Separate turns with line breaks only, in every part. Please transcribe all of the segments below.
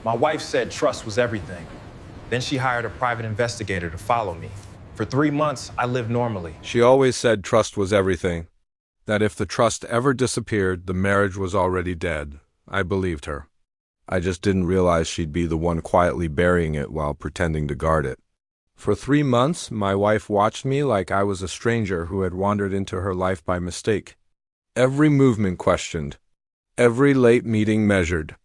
My wife said trust was everything. Then she hired a private investigator to follow me. For 3 months, I lived normally.
She always said trust was everything. That if the trust ever disappeared, the marriage was already dead. I believed her. I just didn't realize she'd be the one quietly burying it while pretending to guard it. For 3 months, my wife watched me like I was a stranger who had wandered into her life by mistake. Every movement questioned. Every late meeting measured.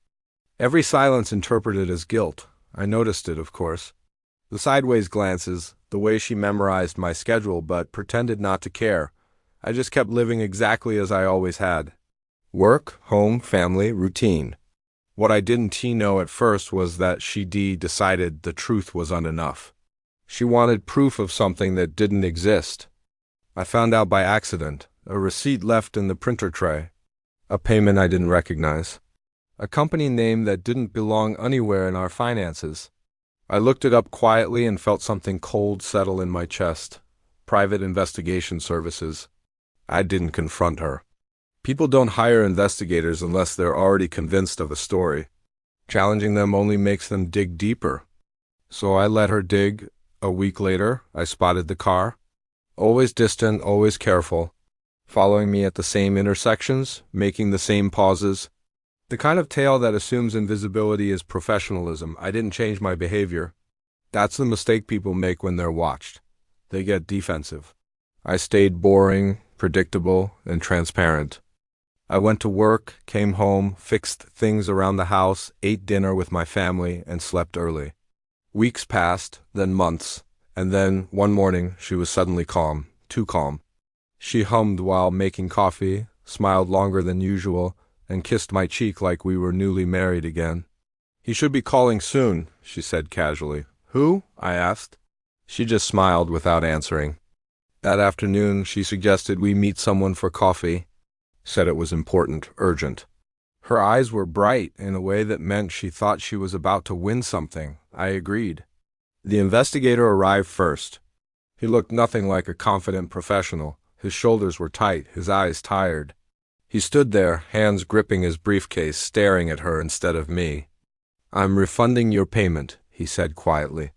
Every silence interpreted as guilt. I noticed it, of course. The sideways glances, the way she memorized my schedule but pretended not to care. I just kept living exactly as I always had. Work, home, family, routine. What I didn't know at first was that she decided the truth wasn't enough. She wanted proof of something that didn't exist. I found out by accident, a receipt left in the printer tray, a payment I didn't recognize, a company name that didn't belong anywhere in our finances. I looked it up quietly and felt something cold settle in my chest. Private investigation services. I didn't confront her. People don't hire investigators unless they're already convinced of a story. Challenging them only makes them dig deeper. So I let her dig. A week later, I spotted the car. Always distant, always careful. Following me at the same intersections, making the same pauses. The kind of tale that assumes invisibility is professionalism. I didn't change my behavior. That's the mistake people make when they're watched. They get defensive. I stayed boring, predictable, and transparent. I went to work, came home, fixed things around the house, ate dinner with my family, and slept early. Weeks passed, then months, and then, one morning, she was suddenly calm, too calm. She hummed while making coffee, smiled longer than usual, and kissed my cheek like we were newly married again. "He should be calling soon," she said casually. "Who?" I asked. She just smiled without answering. That afternoon, she suggested we meet someone for coffee. Said it was important, urgent. Her eyes were bright in a way that meant she thought she was about to win something. I agreed. The investigator arrived first. He looked nothing like a confident professional. His shoulders were tight, his eyes tired. He stood there, hands gripping his briefcase, staring at her instead of me. "I'm refunding your payment," he said quietly.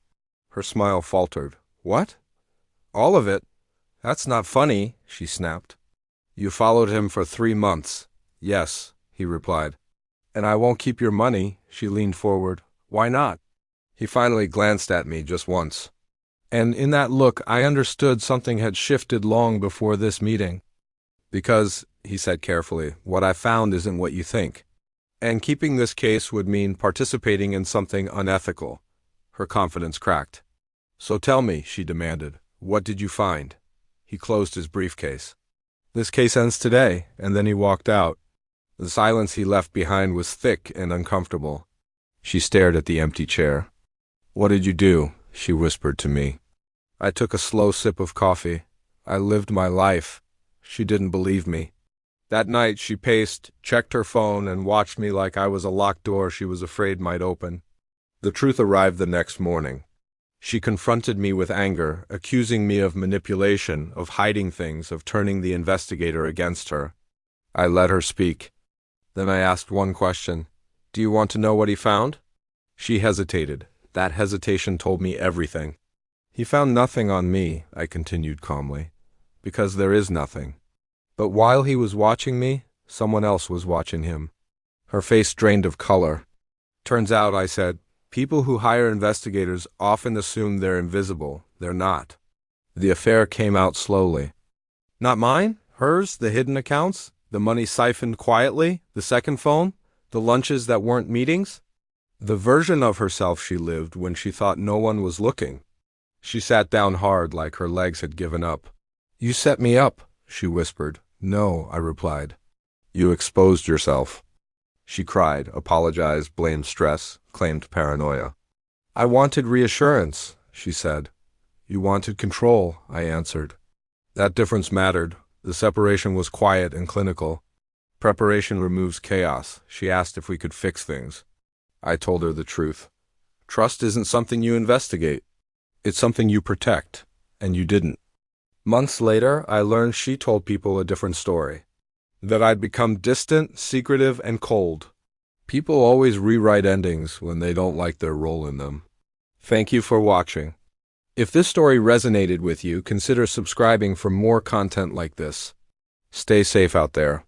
Her smile faltered. "What? All of it? That's not funny," she snapped. "You followed him for 3 months." "Yes," he replied. "And I won't keep your money," she leaned forward. "Why not?" He finally glanced at me just once. And in that look, I understood something had shifted long before this meeting. "Because," he said carefully, "what I found isn't what you think. And keeping this case would mean participating in something unethical." Her confidence cracked. "So tell me," she demanded, "what did you find?" He closed his briefcase. "This case ends today," and then he walked out. The silence he left behind was thick and uncomfortable. She stared at the empty chair. "What did you do?" she whispered to me. I took a slow sip of coffee. I lived my life. She didn't believe me. That night she paced, checked her phone, and watched me like I was a locked door she was afraid might open. The truth arrived the next morning. She confronted me with anger, accusing me of manipulation, of hiding things, of turning the investigator against her. I let her speak. Then I asked one question. "Do you want to know what he found?" She hesitated. That hesitation told me everything. "He found nothing on me," I continued calmly, "because there is nothing. But while he was watching me, someone else was watching him." Her face drained of color. "Turns out," I said, "people who hire investigators often assume they're invisible. They're not." The affair came out slowly. "Not mine? Hers? The hidden accounts? The money siphoned quietly? The second phone? The lunches that weren't meetings?" The version of herself she lived when she thought no one was looking. She sat down hard like her legs had given up. "You set me up," she whispered. "No," I replied. "You exposed yourself." She cried, apologized, blamed stress, claimed paranoia. "I wanted reassurance," she said. "You wanted control," I answered. That difference mattered. The separation was quiet and clinical. Preparation removes chaos. She asked if we could fix things. I told her the truth. Trust isn't something you investigate. It's something you protect, and you didn't. Months later, I learned she told people a different story. That I'd become distant, secretive, and cold. People always rewrite endings when they don't like their role in them. Thank you for watching. If this story resonated with you, consider subscribing for more content like this. Stay safe out there.